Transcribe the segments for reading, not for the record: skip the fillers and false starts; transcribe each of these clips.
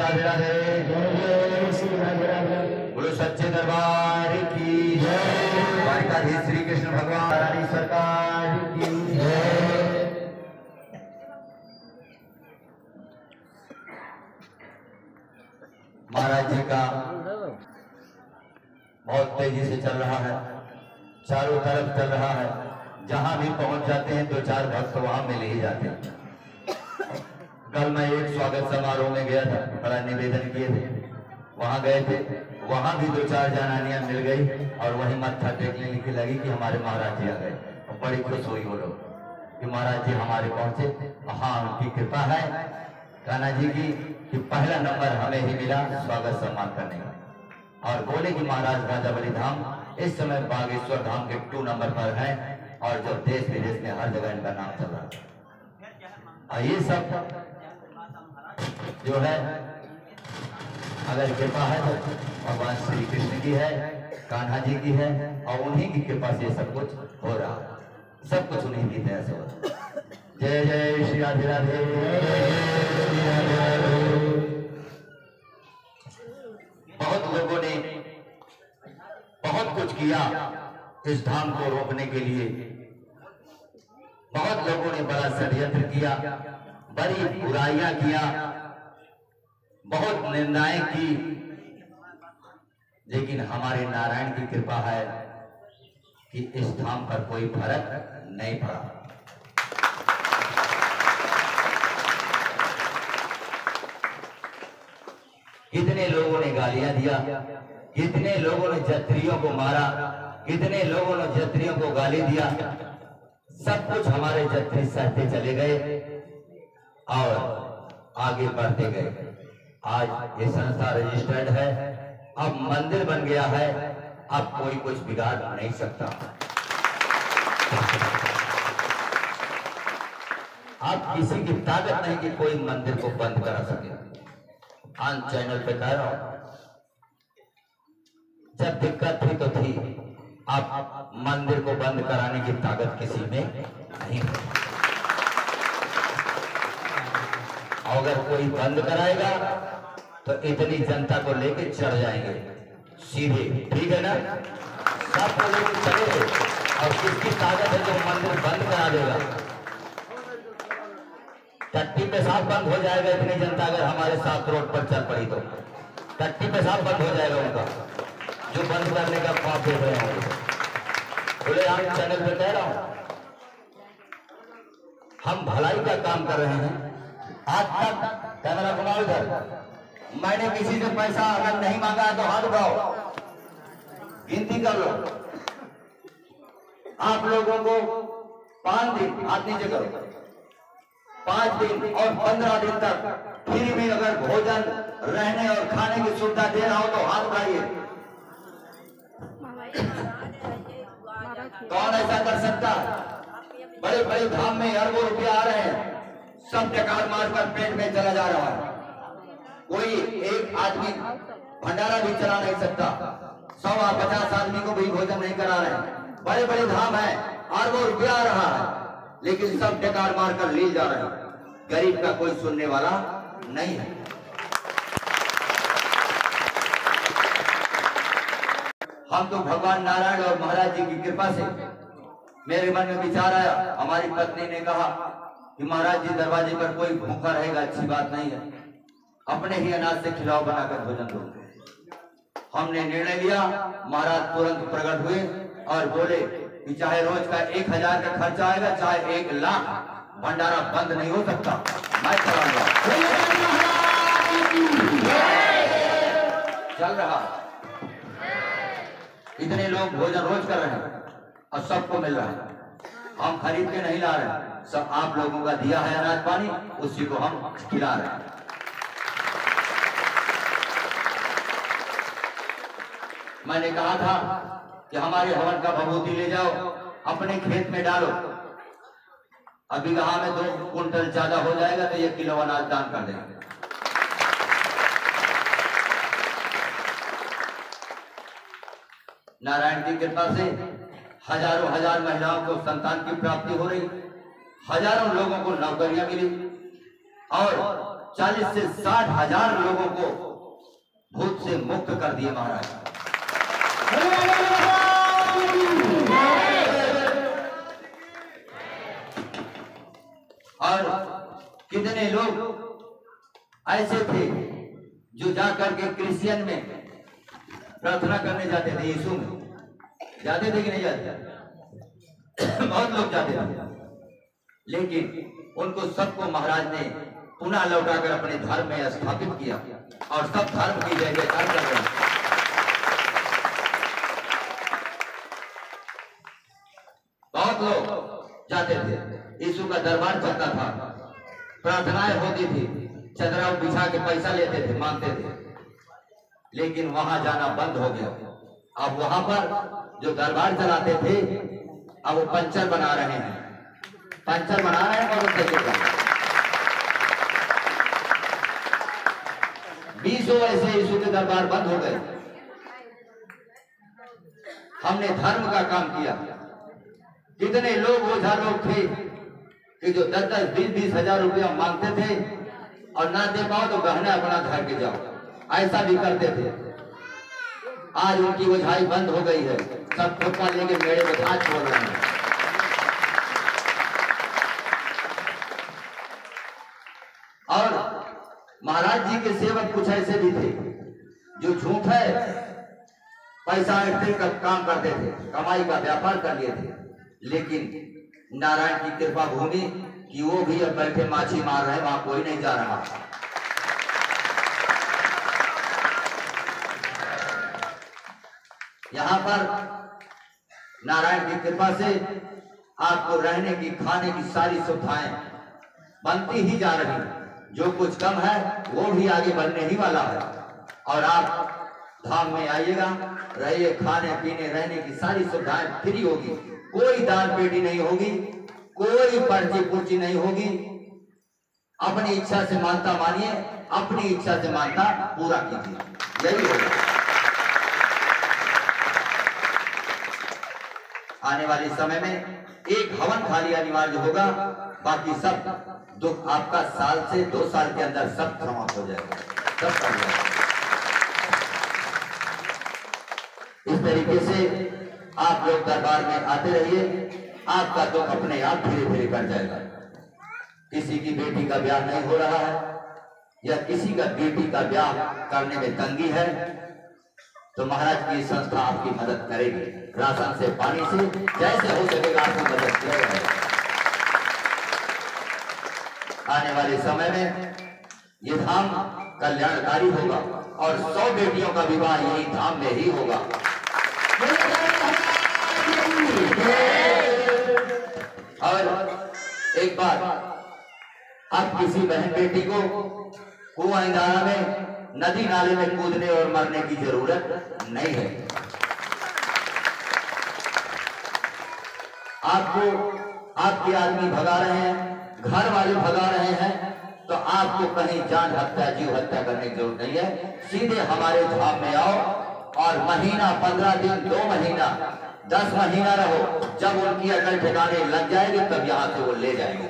राधे राधे। बोलो सच्चे दरबार की द्वारिकाधीश श्री कृष्ण भगवान रानी सरकार की। महाराज जी का बहुत तेजी से चल रहा है, चारों तरफ चल रहा है। जहां भी पहुंच जाते हैं 2-4 भक्त वहां मिल ही जाते हैं। कल मैं एक स्वागत समारोह में गया था, बड़ा निवेदन किए थे, वहां गए थे, वहां भी 2-4 जनानियां मिल गई और वही मत्था टेकने की लगी कि हमारे महाराज जी आ गए। और बड़ी खुश हुई वो लोग कि महाराज जी हमारे पहुंचे। हाँ, उनकी कृपा है कान्हा जी की कि पहला नंबर हमें ही मिला स्वागत सम्मान करने का। और बोले कि महाराज राजाबली धाम इस समय बागेश्वर धाम के 2 नंबर पर है और जो देश विदेश में हर जगह इनका नाम चल रहा है। और ये सब जो है अगर कृपा है तो भगवान श्री कृष्ण की है, कान्हा जी की है, और उन्हीं की कृपा से सब कुछ हो रहा है। सब कुछ उन्हीं की दया से हो रहा है। जय जय श्री राधे राधे। बहुत लोगों ने बहुत कुछ किया इस धाम को रोकने के लिए। बहुत लोगों ने बड़ा षड्यंत्र किया, बड़ी बुराइयां किया, बहुत निंदाएं की, लेकिन हमारे नारायण की कृपा है कि इस धाम पर कोई फर्क नहीं पड़ा। कितने लोगों ने गालियां दिया, कितने लोगों ने जत्रियों को मारा, कितने लोगों ने जत्रियों को गाली दिया। सब कुछ हमारे जत्री सहते चले गए और आगे बढ़ते गए। आज ये संस्था रजिस्टर्ड है, अब मंदिर बन गया है, अब कोई कुछ बिगाड़ नहीं सकता। अब किसी की ताकत नहीं कि कोई मंदिर को बंद करा सके। ऑन चैनल पे कह रहा हूं, जब दिक्कत थी तो थी, अब मंदिर को बंद कराने की ताकत किसी में नहीं है। अगर कोई बंद कराएगा तो इतनी जनता को लेके चढ़ जाएंगे सीधे, ठीक है ना? सबको लेके चले और किसकी ताकत है जो मंदिर बंद करा देगा? टट्टी पेशाब बंद हो जाएगा इतनी जनता अगर हमारे साथ रोड पर चल पड़ी तो। टट्टी पेशाब बंद हो जाएगा उनका, जो बंद करने का ख्वाब देख रहे हैं। बोले हम चैनल पे कह रहा हूं, हम भलाई का काम कर रहे हैं। आज तक कैमरा घुमाओ इधर, मैंने किसी से पैसा अगर नहीं मांगा है तो हाथ उठाओ, गिनती कर लो। आप लोगों को 5 दिन, हाथ नीचे करो, 5 दिन और 15 दिन तक फ्री में अगर भोजन, रहने और खाने की सुविधा दे रहा हो तो हाथ उठाइए। कौन ऐसा कर सकता? बड़े बड़े धाम में अरबों रुपया आ रहे हैं, सब डकार मारकर पेट में चला जा रहा है। कोई एक आदमी भंडारा भी चला नहीं सकता, 100-50 आदमी को भी भोजन नहीं करा रहे। बड़े बड़े धाम है, अरबों रुपया आ रहा है, लेकिन सब डकार मारकर ले जा रहे हैं। गरीब का कोई सुनने वाला नहीं है। हम तो भगवान नारायण और महाराज जी की कृपा से, मेरे मन में विचार आया, हमारी पत्नी ने कहा कि महाराज जी दरवाजे पर कोई भूखा रहेगा अच्छी बात नहीं है, अपने ही अनाज से खिलाओ बनाकर भोजन दो। हमने निर्णय लिया। महाराज तुरंत प्रकट हुए और बोले कि चाहे रोज का 1000 का खर्चा आएगा, चाहे 1 लाख, भंडारा बंद नहीं हो सकता, मैं चलाऊंगा। चल रहा, इतने लोग भोजन रोज कर रहे हैं और सबको मिल रहा है। हम खरीद के नहीं ला रहे, सब आप लोगों का दिया है अनाज पानी, उसी को हम खिला रहे हैं। मैंने कहा था कि हमारे हवन का भभूति ले जाओ, अपने खेत में डालो। अभी कहा में 2 कुंटल ज्यादा हो जाएगा तो 1 किलो अनाज दान कर देंगे। नारायण की कृपा से हजारों हजार महिलाओं को संतान की प्राप्ति हो रही, हजारों लोगों को नौकरियां मिली और 40 से 60 हजार लोगों को भूत से मुक्त कर दिए महाराज। और कितने लोग ऐसे थे जो जाकर के क्रिश्चियन में प्रार्थना करने जाते थे, यीशु में जाते थे कि नहीं जाते? बहुत लोग जाते थे, लेकिन उनको सबको महाराज ने पुनः लौटाकर अपने धर्म में स्थापित किया और सब धर्म की जय जयकार कर रहे हैं। बहुत लोग जाते थे, यीशु का दरबार चलता था, प्रार्थनाएं होती थी, चदरा बिछा के पैसा लेते थे, मांगते थे, लेकिन वहां जाना बंद हो गया। अब वहां पर जो दरबार चलाते थे अब वो पंचर बना रहे हैं, पंचर बना रहे हैं और 20 ऐसे यीशु के दरबार बंद हो गए। हमने धर्म का काम किया। कितने लोग ओझा लोग थे कि जो 10-10, 20-20 हजार रुपया मांगते थे और ना दे पाओ तो गहना अपना घर के जाओ, ऐसा भी करते थे। आज उनकी ओझाई बंद हो गई है, सब ठोका लेके मेरे में हाथ छोड़ रहे हैं। और महाराज जी के सेवक कुछ ऐसे भी थे जो झूठ है पैसा इकट्ठे का काम करते थे, कमाई का व्यापार कर लिए थे, लेकिन नारायण की कृपा भूमि कि वो भी अब बैठे माछी मार रहे हैं, वहां कोई नहीं जा रहा। यहाँ पर नारायण की कृपा से आपको रहने की, खाने की सारी सुविधाएं बनती ही जा रही है। जो कुछ कम है वो भी आगे बढ़ने ही वाला है। और आप धाम में आइएगा, रहिए, खाने पीने रहने की सारी सुविधाएं फ्री होगी, कोई दान पेटी नहीं होगी, कोई पर्ची पुर्ची नहीं होगी। अपनी इच्छा से मानता मानिए, अपनी इच्छा से मानता पूरा कीजिए, यही होगा। आने वाले समय में एक हवन खाली अनिवार्य होगा, बाकी सब दुख आपका साल से 2 साल के अंदर सब समाप्त हो जाएगा, सब कर जाएगा। इस तरीके से आप लोग दरबार में आते रहिए, आपका दुख अपने आप धीरे धीरे कट जाएगा। किसी की बेटी का ब्याह नहीं हो रहा है या किसी का बेटी का ब्याह करने में तंगी है तो महाराज की संस्था आपकी मदद करेगी। राशन से, पानी से, जैसे हो सकेगा आपकी मदद किया जाएगा। आने वाले समय में ये धाम कल्याणकारी होगा और 100 बेटियों का विवाह यही धाम में ही होगा। और एक बार अब किसी बहन बेटी को कुआं इंदारा में, नदी नाले में कूदने और मरने की जरूरत नहीं है। आपको आपके आदमी भगा रहे हैं, घर वाले भगा रहे हैं, तो आपको कहीं जान हत्या, जीव हत्या करने की जरूरत नहीं है। सीधे हमारे धाम में आओ और महीना, 15 दिन, 2 महीना, 10 महीना रहो। जब उनकी अकल ठिकाने लग जाएगी तब यहाँ से वो ले जाएंगे।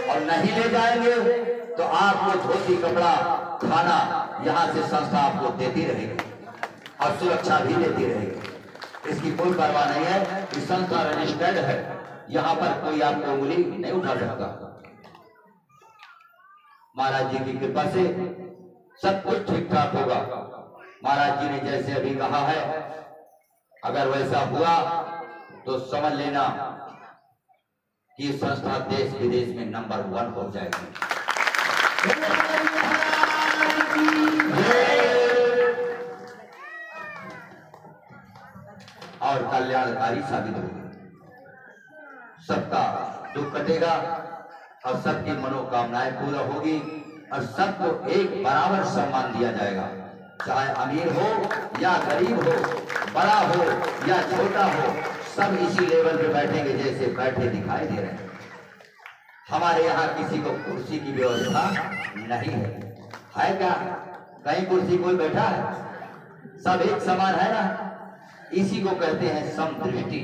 और नहीं ले जाएंगे तो आपको धोती, कपड़ा, खाना यहाँ से संस्था आपको देती रहेगी और सुरक्षा भी देती रहेगी। इसकी कोई परवाह नहीं है कि संस्था रजिस्टर्ड है, यहाँ पर कोई आपको उंगली नहीं उठा सकता। महाराज जी की कृपा से सब कुछ ठीक ठाक होगा। महाराज जी ने जैसे अभी कहा है, अगर वैसा हुआ तो समझ लेना कि संस्था देश विदेश में नंबर 1 हो जाएगी और कल्याणकारी साबित होगी। सबका दुख कटेगा और सबकी मनोकामनाएं पूरा होगी और सबको एक बराबर सम्मान दिया जाएगा, चाहे अमीर हो या गरीब हो, बड़ा हो या छोटा हो, सब इसी लेवल पे बैठेंगे जैसे बैठे दिखाई दे रहे हैं। हमारे यहाँ किसी को कुर्सी की व्यवस्था नहीं है क्या? कहीं कुर्सी कोई बैठा है? सब एक समान है ना? इसी को कहते हैं समदृष्टि,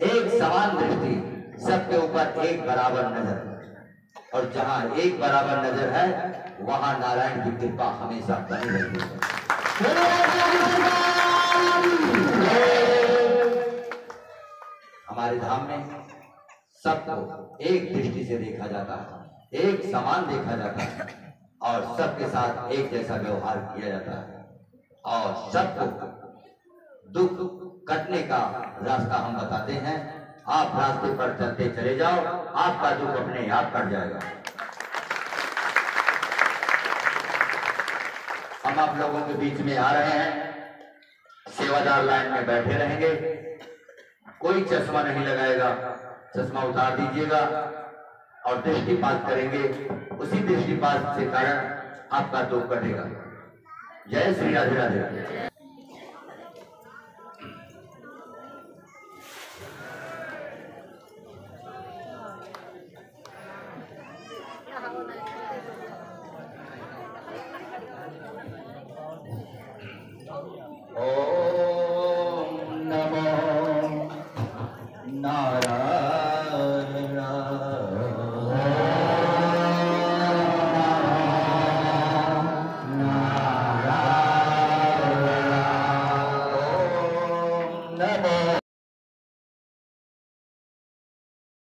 एक समान दृष्टि। सबके ऊपर एक बराबर नजर, और जहां एक बराबर नजर है वहां नारायण की कृपा हमेशा बनी रहती है। हमारे धाम में सबको एक दृष्टि से देखा जाता है, एक समान देखा जाता है, और सबके साथ एक जैसा व्यवहार किया जाता है, और सबको दुख कटने का रास्ता हम बताते हैं। आप रास्ते पर चलते चले जाओ, आपका दुख अपने आप कट जाएगा। हम आप लोगों के बीच में आ रहे हैं, सेवादार लाइन में बैठे रहेंगे, कोई चश्मा नहीं लगाएगा, चश्मा उतार दीजिएगा और दृष्टिपात करेंगे, उसी दृष्टिपात के कारण आपका दुख कटेगा। जय श्री राधे राधे।